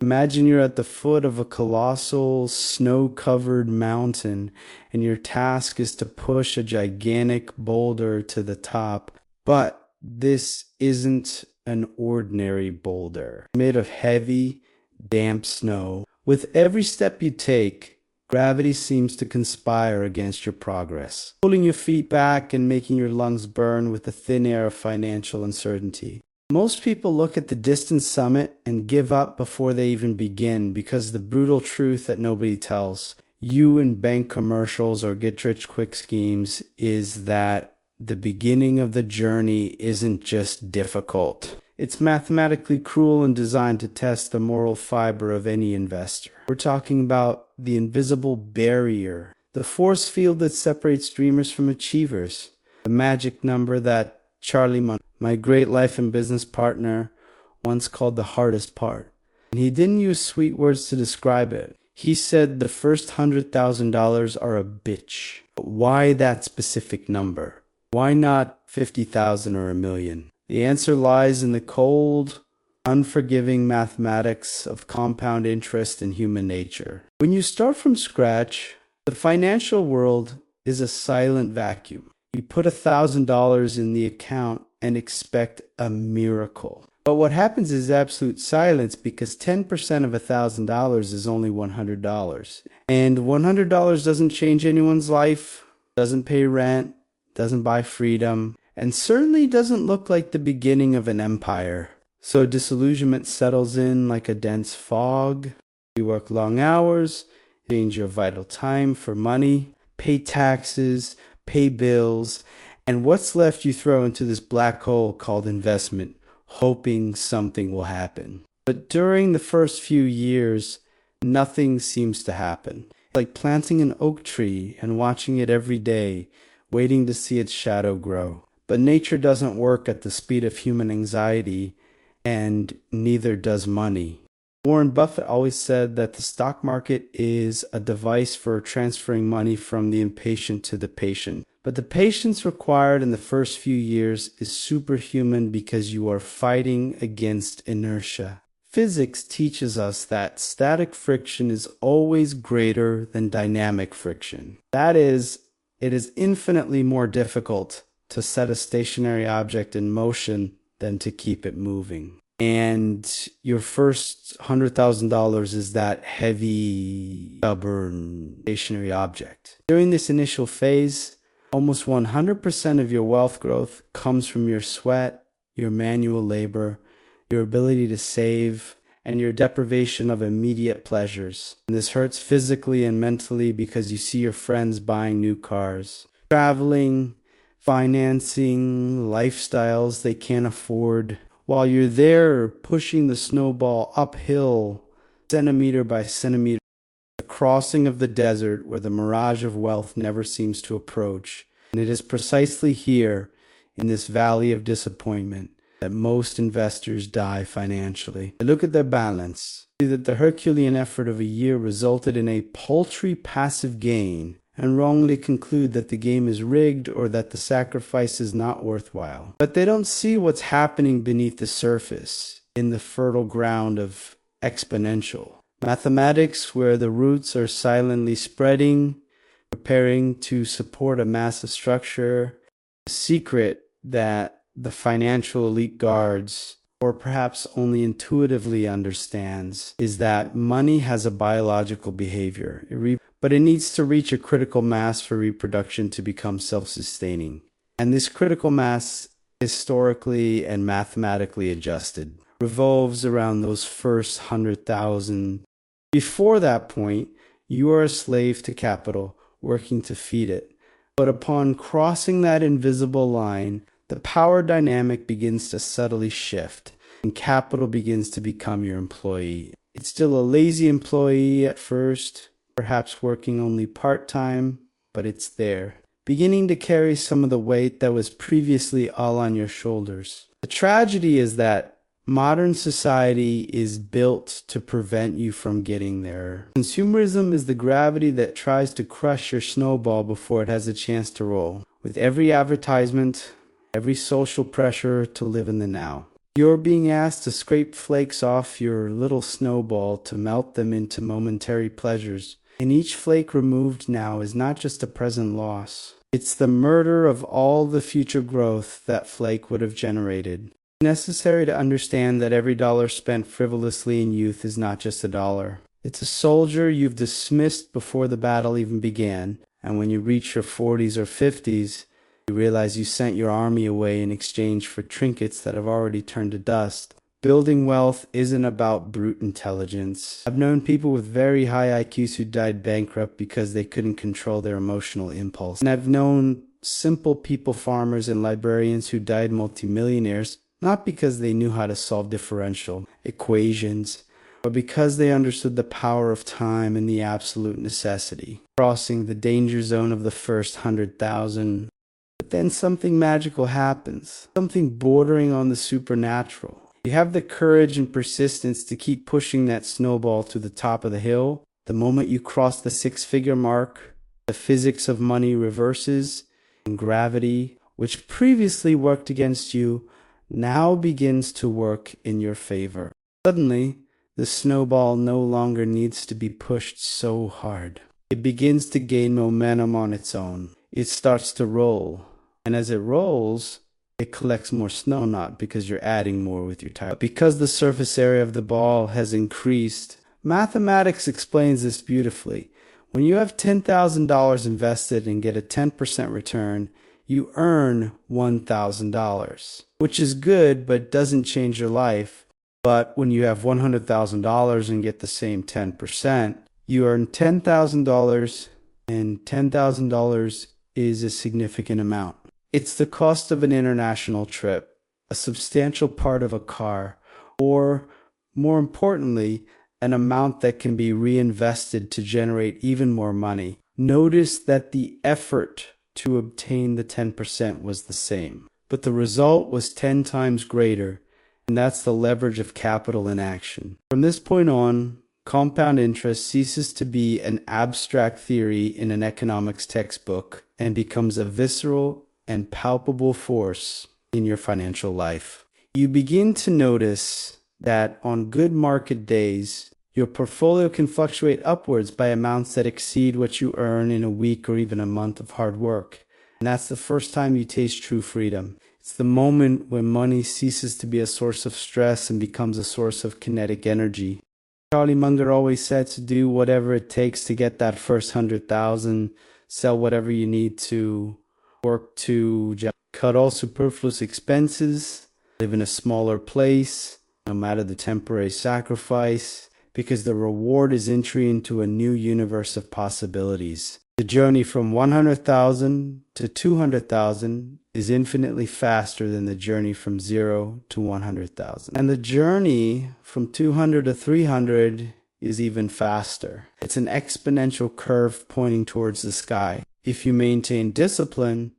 Imagine you're at the foot of a colossal snow-covered mountain, and your task is to push a gigantic boulder to the top. But this isn't an ordinary boulder. It's made of heavy, damp snow. With every step you take, gravity seems to conspire against your progress, pulling your feet back and making your lungs burn with the thin air of financial uncertainty. Most people look at the distant summit and give up before they even begin because the brutal truth that nobody tells you in bank commercials or get-rich-quick schemes is that the beginning of the journey isn't just difficult. It's mathematically cruel and designed to test the moral fiber of any investor. We're talking about the invisible barrier, the force field that separates dreamers from achievers, the magic number that Charlie Munger, my great life and business partner, once called the hardest part. And he didn't use sweet words to describe it. He said the first $100,000 are a bitch. But why that specific number? Why not 50,000 or a million? The answer lies in the cold, unforgiving mathematics of compound interest in human nature. When you start from scratch, the financial world is a silent vacuum. You put $1,000 in the account and expect a miracle. But what happens is absolute silence because 10% of $1,000 is only $100. And $100 doesn't change anyone's life, doesn't pay rent, doesn't buy freedom, and certainly doesn't look like the beginning of an empire. So disillusionment settles in like a dense fog. You work long hours, change your vital time for money, pay taxes, pay bills, and what's left you throw into this black hole called investment, hoping something will happen. But during the first few years, nothing seems to happen. It's like planting an oak tree and watching it every day, waiting to see its shadow grow. But nature doesn't work at the speed of human anxiety, and neither does money. Warren Buffett always said that the stock market is a device for transferring money from the impatient to the patient. But the patience required in the first few years is superhuman because you are fighting against inertia. Physics teaches us that static friction is always greater than dynamic friction. That is, it is infinitely more difficult to set a stationary object in motion than to keep it moving. And your first $100,000 is that heavy, stubborn, stationary object. During this initial phase, almost 100% of your wealth growth comes from your sweat, your manual labor, your ability to save, and your deprivation of immediate pleasures. And this hurts physically and mentally because you see your friends buying new cars, traveling, financing lifestyles they can't afford, while you're there pushing the snowball uphill, centimeter by centimeter, the crossing of the desert where the mirage of wealth never seems to approach. And it is precisely here, in this valley of disappointment, that most investors die financially. They look at their balance, see that the Herculean effort of a year resulted in a paltry passive gain, and wrongly conclude that the game is rigged or that the sacrifice is not worthwhile. But they don't see what's happening beneath the surface, in the fertile ground of exponential mathematics, where the roots are silently spreading, preparing to support a massive structure. The secret that the financial elite guards, or perhaps only intuitively understands, is that money has a biological behavior, but it needs to reach a critical mass for reproduction to become self-sustaining. And this critical mass, historically and mathematically adjusted, revolves around those first 100,000. Before that point, you are a slave to capital, working to feed it. But upon crossing that invisible line, the power dynamic begins to subtly shift, and capital begins to become your employee. It's still a lazy employee at first, perhaps working only part-time, but it's there, beginning to carry some of the weight that was previously all on your shoulders. The tragedy is that modern society is built to prevent you from getting there. Consumerism is the gravity that tries to crush your snowball before it has a chance to roll. With every advertisement, every social pressure to live in the now. You're being asked to scrape flakes off your little snowball to melt them into momentary pleasures. And each flake removed now is not just a present loss. It's the murder of all the future growth that flake would have generated. It's necessary to understand that every dollar spent frivolously in youth is not just a dollar. It's a soldier you've dismissed before the battle even began, and when you reach your 40s or 50s, you realize you sent your army away in exchange for trinkets that have already turned to dust. Building wealth isn't about brute intelligence. I've known people with very high IQs who died bankrupt because they couldn't control their emotional impulse. And I've known simple people farmers and librarians who died multimillionaires, not because they knew how to solve differential equations, but because they understood the power of time and the absolute necessity, crossing the danger zone of the first 100,000. But then something magical happens, something bordering on the supernatural. You have the courage and persistence to keep pushing that snowball to the top of the hill. The moment you cross the six-figure mark, the physics of money reverses, and gravity, which previously worked against you, now begins to work in your favor. Suddenly, the snowball no longer needs to be pushed so hard. It begins to gain momentum on its own. It starts to roll, and as it rolls, it collects more snow, not because you're adding more with your tire, but because the surface area of the ball has increased. Mathematics explains this beautifully. When you have $10,000 invested and get a 10% return, you earn $1,000, which is good but doesn't change your life. But when you have $100,000 and get the same 10%, you earn $10,000, and $10,000 is a significant amount. It's the cost of an international trip, a substantial part of a car, or, more importantly, an amount that can be reinvested to generate even more money. Notice that the effort to obtain the 10% was the same, but the result was 10 times greater, and that's the leverage of capital in action. From this point on, compound interest ceases to be an abstract theory in an economics textbook and becomes a visceral and palpable force in your financial life. You begin to notice that on good market days, your portfolio can fluctuate upwards by amounts that exceed what you earn in a week or even a month of hard work. And that's the first time you taste true freedom. It's the moment when money ceases to be a source of stress and becomes a source of kinetic energy. Charlie Munger always said to do whatever it takes to get that first 100,000, sell whatever you need to, work to cut all superfluous expenses, live in a smaller place, no matter the temporary sacrifice, because the reward is entry into a new universe of possibilities. The journey from 100,000 to 200,000 is infinitely faster than the journey from 0 to 100,000. And the journey from 200 to 300 is even faster. It's an exponential curve pointing towards the sky. If you maintain discipline,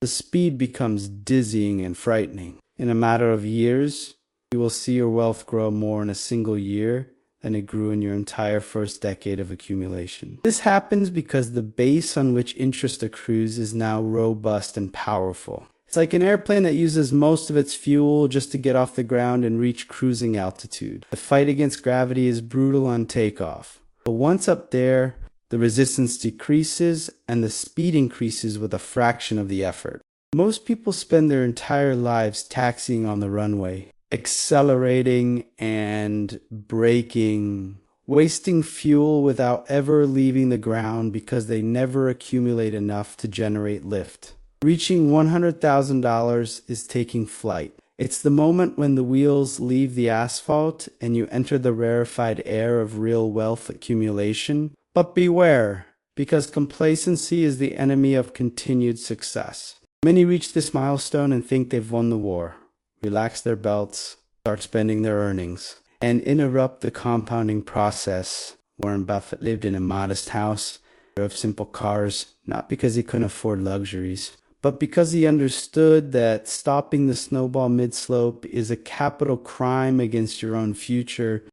the speed becomes dizzying and frightening. In a matter of years, you will see your wealth grow more in a single year than it grew in your entire first decade of accumulation. This happens because the base on which interest accrues is now robust and powerful. It's like an airplane that uses most of its fuel just to get off the ground and reach cruising altitude. The fight against gravity is brutal on takeoff, but once up there, the resistance decreases and the speed increases with a fraction of the effort. Most people spend their entire lives taxiing on the runway, accelerating and braking, wasting fuel without ever leaving the ground because they never accumulate enough to generate lift. Reaching $100,000 is taking flight. It's the moment when the wheels leave the asphalt and you enter the rarefied air of real wealth accumulation. But beware, because complacency is the enemy of continued success. Many reach this milestone and think they've won the war, relax their belts, start spending their earnings, and interrupt the compounding process. Warren Buffett lived in a modest house, drove simple cars, not because he couldn't afford luxuries, but because he understood that stopping the snowball mid-slope is a capital crime against your own future.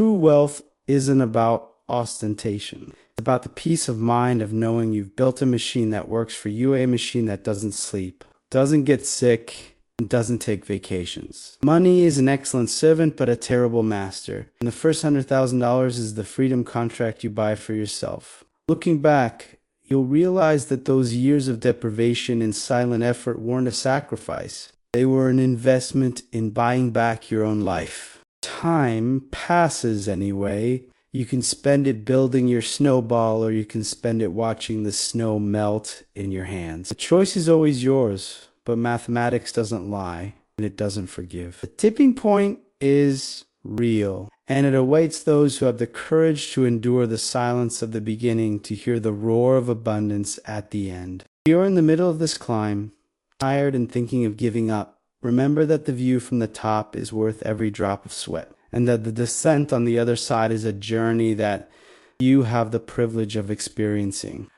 True wealth isn't about ostentation. It's about the peace of mind of knowing you've built a machine that works for you, a machine that doesn't sleep, doesn't get sick, and doesn't take vacations. Money is an excellent servant, but a terrible master. And the first $100,000 is the freedom contract you buy for yourself. Looking back, you'll realize that those years of deprivation and silent effort weren't a sacrifice. They were an investment in buying back your own life. Time passes anyway. You can spend it building your snowball, or you can spend it watching the snow melt in your hands. The choice is always yours, but mathematics doesn't lie, and it doesn't forgive. The tipping point is real, and it awaits those who have the courage to endure the silence of the beginning to hear the roar of abundance at the end. If you're in the middle of this climb, tired and thinking of giving up, remember that the view from the top is worth every drop of sweat, and that the descent on the other side is a journey that you have the privilege of experiencing.